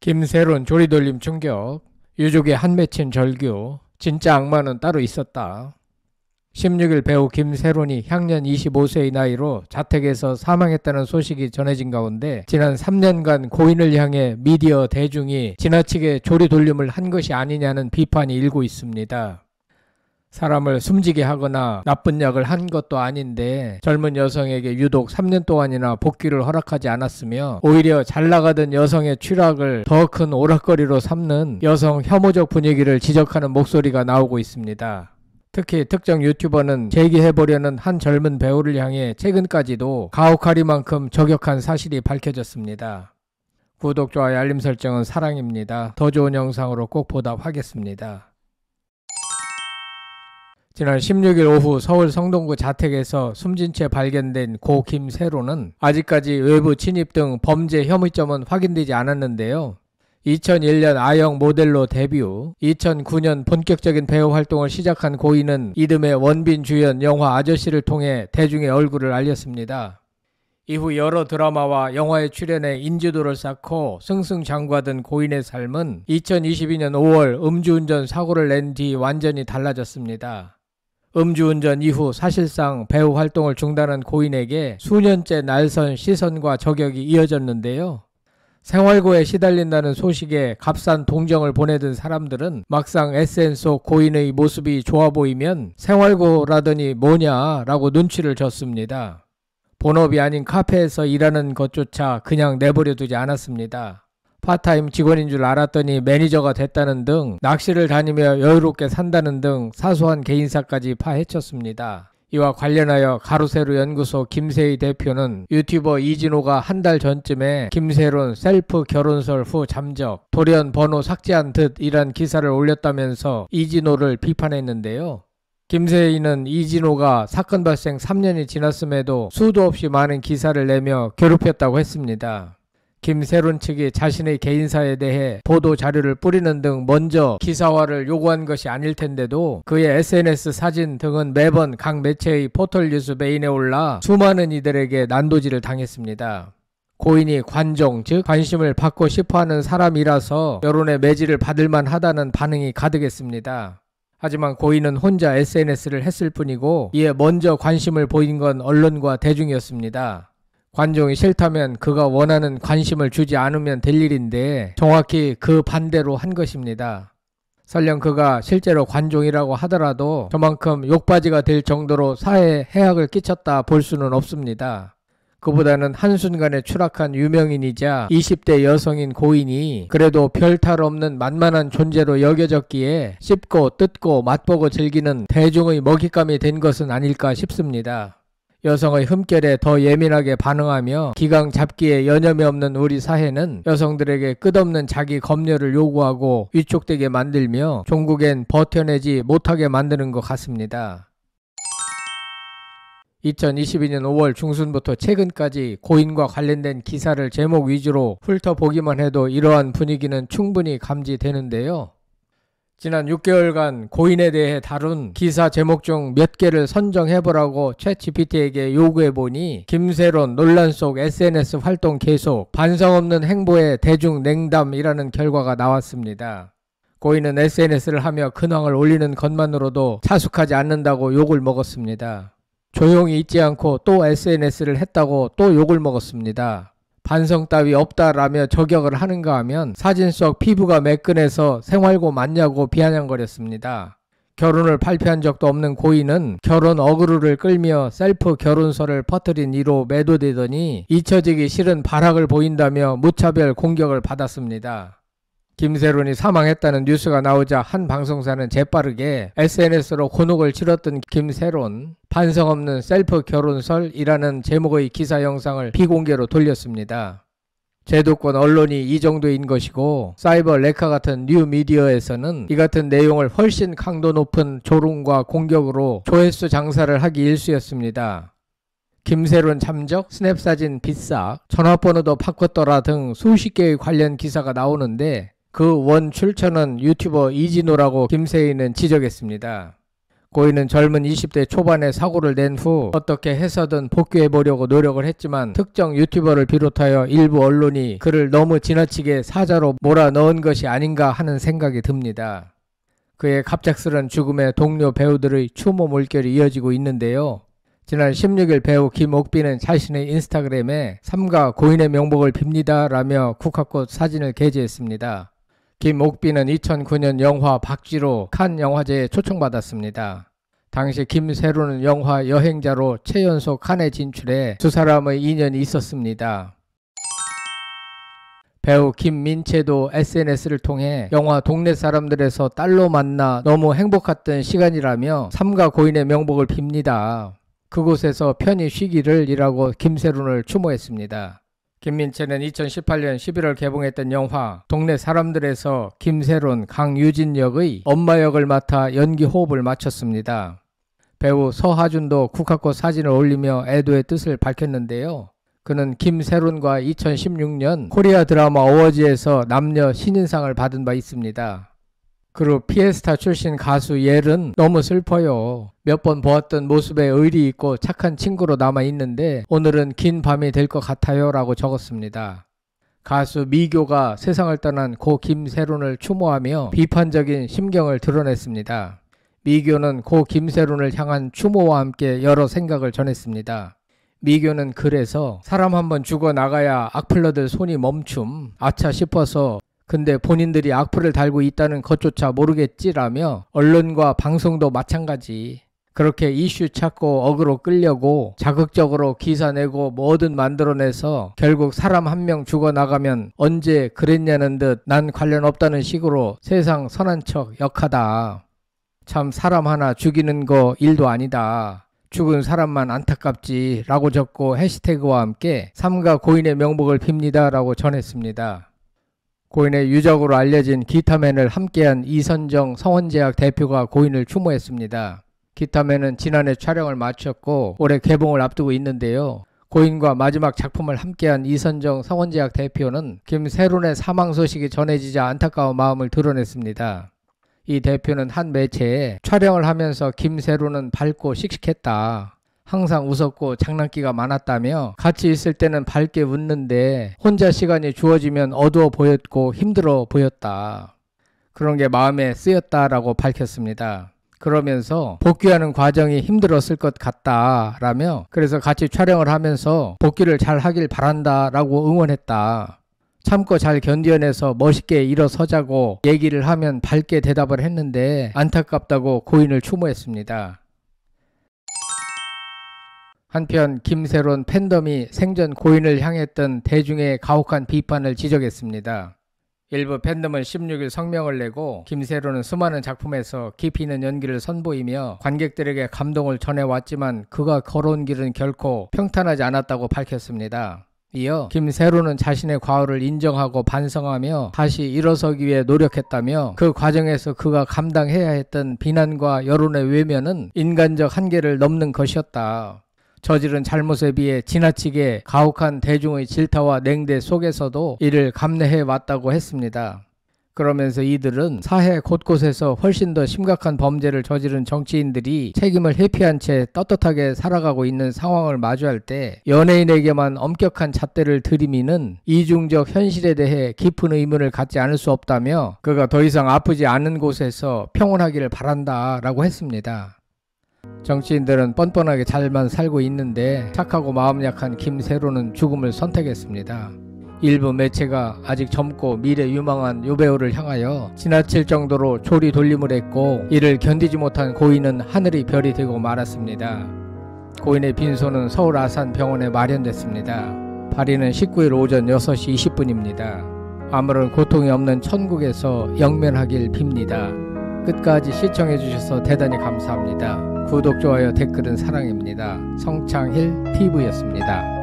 김새론 조리돌림 충격, 유족의 한 맺힌 절규, 진짜 악마는 따로 있었다. 16일 배우 김새론이 향년 25세의 나이로 자택에서 사망했다는 소식이 전해진 가운데 지난 3년간 고인을 향해 미디어 대중이 지나치게 조리돌림을 한 것이 아니냐는 비판이 일고 있습니다. 사람을 숨지게 하거나 나쁜 약을 한 것도 아닌데 젊은 여성에게 유독 3년 동안이나 복귀를 허락하지 않았으며 오히려 잘나가던 여성의 추락을 더 큰 오락거리로 삼는 여성 혐오적 분위기를 지적하는 목소리가 나오고 있습니다. 특히 특정 유튜버는 재기해보려는 한 젊은 배우를 향해 최근까지도 가혹하리만큼 저격한 사실이 밝혀졌습니다. 구독, 좋아요, 알림 설정은 사랑입니다. 더 좋은 영상으로 꼭 보답하겠습니다. 지난 16일 오후 서울 성동구 자택에서 숨진 채 발견된 고 김새론은 아직까지 외부 침입 등 범죄 혐의점은 확인되지 않았는데요. 2001년 아역 모델로 데뷔 후 2009년 본격적인 배우 활동을 시작한 고인은 이듬해 원빈 주연 영화 아저씨를 통해 대중의 얼굴을 알렸습니다. 이후 여러 드라마와 영화에 출연해 인지도를 쌓고 승승장구하던 고인의 삶은 2022년 5월 음주운전 사고를 낸 뒤 완전히 달라졌습니다. 음주운전 이후 사실상 배우 활동을 중단한 고인에게 수년째 날선 시선과 저격이 이어졌는데요. 생활고에 시달린다는 소식에 값싼 동정을 보내던 사람들은 막상 SNS 속 고인의 모습이 좋아 보이면 생활고라더니 뭐냐라고 눈치를 줬습니다. 본업이 아닌 카페에서 일하는 것조차 그냥 내버려두지 않았습니다. 파타임 직원인 줄 알았더니 매니저가 됐다는 등 낚시를 다니며 여유롭게 산다는 등 사소한 개인사까지 파헤쳤습니다. 이와 관련하여 가로세로 연구소 김세희 대표는 유튜버 이진호가 한 달 전쯤에 김새론 셀프 결혼설 후 잠적, 돌연 번호 삭제한 듯이란 기사를 올렸다면서 이진호를 비판했는데요. 김세희는 이진호가 사건 발생 3년이 지났음에도 수도 없이 많은 기사를 내며 괴롭혔다고 했습니다. 김새론 측이 자신의 개인사에 대해 보도 자료를 뿌리는 등 먼저 기사화를 요구한 것이 아닐 텐데도 그의 SNS 사진 등은 매번 각 매체의 포털 뉴스 메인에 올라 수많은 이들에게 난도질을 당했습니다. 고인이 관종, 즉 관심을 받고 싶어하는 사람이라서 여론의 매질을 받을 만하다는 반응이 가득했습니다. 하지만 고인은 혼자 SNS를 했을 뿐이고 이에 먼저 관심을 보인 건 언론과 대중이었습니다. 관종이 싫다면 그가 원하는 관심을 주지 않으면 될 일인데 정확히 그 반대로 한 것입니다. 설령 그가 실제로 관종이라고 하더라도 저만큼 욕바지가 될 정도로 사회에 해악을 끼쳤다 볼 수는 없습니다. 그보다는 한순간에 추락한 유명인이자 20대 여성인 고인이 그래도 별 탈 없는 만만한 존재로 여겨졌기에 씹고 뜯고 맛보고 즐기는 대중의 먹잇감이 된 것은 아닐까 싶습니다. 여성의 흠결에 더 예민하게 반응하며 기강 잡기에 여념이 없는 우리 사회는 여성들에게 끝없는 자기 검열을 요구하고 위축되게 만들며 종국엔 버텨내지 못하게 만드는 것 같습니다. 2022년 5월 중순부터 최근까지 고인과 관련된 기사를 제목 위주로 훑어보기만 해도 이러한 분위기는 충분히 감지되는데요. 지난 6개월간 고인에 대해 다룬 기사 제목 중 몇 개를 선정해보라고 챗GPT에게 요구해보니 김새론 논란 속 SNS 활동 계속, 반성 없는 행보에 대중 냉담이라는 결과가 나왔습니다. 고인은 SNS를 하며 근황을 올리는 것만으로도 차숙하지 않는다고 욕을 먹었습니다. 조용히 있지 않고 또 SNS를 했다고 또 욕을 먹었습니다. 반성 따위 없다라며 저격을 하는가 하면 사진 속 피부가 매끈해서 생활고 맞냐고 비아냥거렸습니다. 결혼을 발표한 적도 없는 고인은 결혼 어그로를 끌며 셀프 결혼설을 퍼뜨린 이로 매도되더니 잊혀지기 싫은 발악을 보인다며 무차별 공격을 받았습니다. 김새론이 사망했다는 뉴스가 나오자 한 방송사는 재빠르게 SNS로 곤혹을 치렀던 김새론 반성 없는 셀프 결혼설이라는 제목의 기사 영상을 비공개로 돌렸습니다. 제도권 언론이 이 정도인 것이고 사이버 레카 같은 뉴미디어에서는 이 같은 내용을 훨씬 강도 높은 조롱과 공격으로 조회수 장사를 하기 일쑤였습니다. 김새론 잠적, 스냅사진 빗싹, 전화번호도 바꿨더라 등 수십 개의 관련 기사가 나오는데 그 원 출처는 유튜버 이진호라고 김세희는 지적했습니다. 고인은 젊은 20대 초반에 사고를 낸 후 어떻게 해서든 복귀해보려고 노력을 했지만 특정 유튜버를 비롯하여 일부 언론이 그를 너무 지나치게 사자로 몰아넣은 것이 아닌가 하는 생각이 듭니다. 그의 갑작스런 죽음에 동료 배우들의 추모 물결이 이어지고 있는데요. 지난 16일 배우 김옥빈은 자신의 인스타그램에 삼가 고인의 명복을 빕니다 라며 국화꽃 사진을 게재했습니다. 김옥빈은 2009년 영화 박쥐로 칸 영화제에 초청받았습니다. 당시 김세로는 영화 여행자로 최연소 칸에 진출해 두 사람의 인연이 있었습니다. 배우 김민채도 SNS를 통해 영화 동네 사람들에서 딸로 만나 너무 행복했던 시간이라며 삼가 고인의 명복을 빕니다. 그곳에서 편히 쉬기를 이라고 김세론을 추모했습니다. 김민채는 2018년 11월 개봉했던 영화 동네 사람들에서 김세론, 강유진 역의 엄마 역을 맡아 연기 호흡을 마쳤습니다. 배우 서하준도 국화꽃 사진을 올리며 애도의 뜻을 밝혔는데요. 그는 김세론과 2016년 코리아 드라마 어워즈에서 남녀 신인상을 받은 바 있습니다. 그룹 피에스타 출신 가수 옐은 너무 슬퍼요. 몇 번 보았던 모습에 의리 있고 착한 친구로 남아있는데 오늘은 긴 밤이 될 것 같아요 라고 적었습니다. 가수 미교가 세상을 떠난 고 김세론을 추모하며 비판적인 심경을 드러냈습니다. 미교는 고 김세론을 향한 추모와 함께 여러 생각을 전했습니다. 미교는 그래서 사람 한번 죽어나가야 악플러들 손이 멈춤 아차 싶어서 근데 본인들이 악플을 달고 있다는 것조차 모르겠지라며 언론과 방송도 마찬가지 그렇게 이슈 찾고 어그로 끌려고 자극적으로 기사 내고 뭐든 만들어내서 결국 사람 한 명 죽어나가면 언제 그랬냐는 듯 난 관련 없다는 식으로 세상 선한 척 역하다. 참 사람 하나 죽이는 거 일도 아니다. 죽은 사람만 안타깝지 라고 적고 해시태그와 함께 삼가 고인의 명복을 빕니다 라고 전했습니다. 고인의 유적으로 알려진 기타맨을 함께한 이선정 성원제약 대표가 고인을 추모했습니다. 기타맨은 지난해 촬영을 마쳤고 올해 개봉을 앞두고 있는데요. 고인과 마지막 작품을 함께한 이선정 성원제약 대표는 김세론의 사망 소식이 전해지자 안타까운 마음을 드러냈습니다. 이 대표는 한 매체에 촬영을 하면서 김세론은 밝고 씩씩했다. 항상 웃었고 장난기가 많았다며 같이 있을 때는 밝게 웃는데 혼자 시간이 주어지면 어두워 보였고 힘들어 보였다. 그런 게 마음에 쓰였다라고 밝혔습니다. 그러면서 복귀하는 과정이 힘들었을 것 같다라며 그래서 같이 촬영을 하면서 복귀를 잘 하길 바란다라고 응원했다. 참고 잘 견뎌내서 멋있게 일어서자고 얘기를 하면 밝게 대답을 했는데 안타깝다고 고인을 추모했습니다. 한편 김세론 팬덤이 생전 고인을 향했던 대중의 가혹한 비판을 지적했습니다. 일부 팬덤은 16일 성명을 내고 김세론은 수많은 작품에서 깊이 있는 연기를 선보이며 관객들에게 감동을 전해왔지만 그가 걸어온 길은 결코 평탄하지 않았다고 밝혔습니다. 이어 김세론은 자신의 과오를 인정하고 반성하며 다시 일어서기 위해 노력했다며 그 과정에서 그가 감당해야 했던 비난과 여론의 외면은 인간적 한계를 넘는 것이었다. 저지른 잘못에 비해 지나치게 가혹한 대중의 질타와 냉대 속에서도 이를 감내해 왔다고 했습니다. 그러면서 이들은 사회 곳곳에서 훨씬 더 심각한 범죄를 저지른 정치인들이 책임을 회피한 채 떳떳하게 살아가고 있는 상황을 마주할 때 연예인에게만 엄격한 잣대를 들이미는 이중적 현실에 대해 깊은 의문을 갖지 않을 수 없다며 그가 더 이상 아프지 않은 곳에서 평온하기를 바란다라고 했습니다. 정치인들은 뻔뻔하게 잘만 살고 있는데 착하고 마음 약한 김세론은 죽음을 선택했습니다. 일부 매체가 아직 젊고 미래 유망한 요배우를 향하여 지나칠 정도로 조리 돌림을 했고 이를 견디지 못한 고인은 하늘이 별이 되고 말았습니다. 고인의 빈소는 서울 아산병원에 마련됐습니다. 발인은 19일 오전 6시 20분입니다. 아무런 고통이 없는 천국에서 영면하길 빕니다. 끝까지 시청해주셔서 대단히 감사합니다. 구독, 좋아요, 댓글은 사랑입니다. 성창힐 TV였습니다.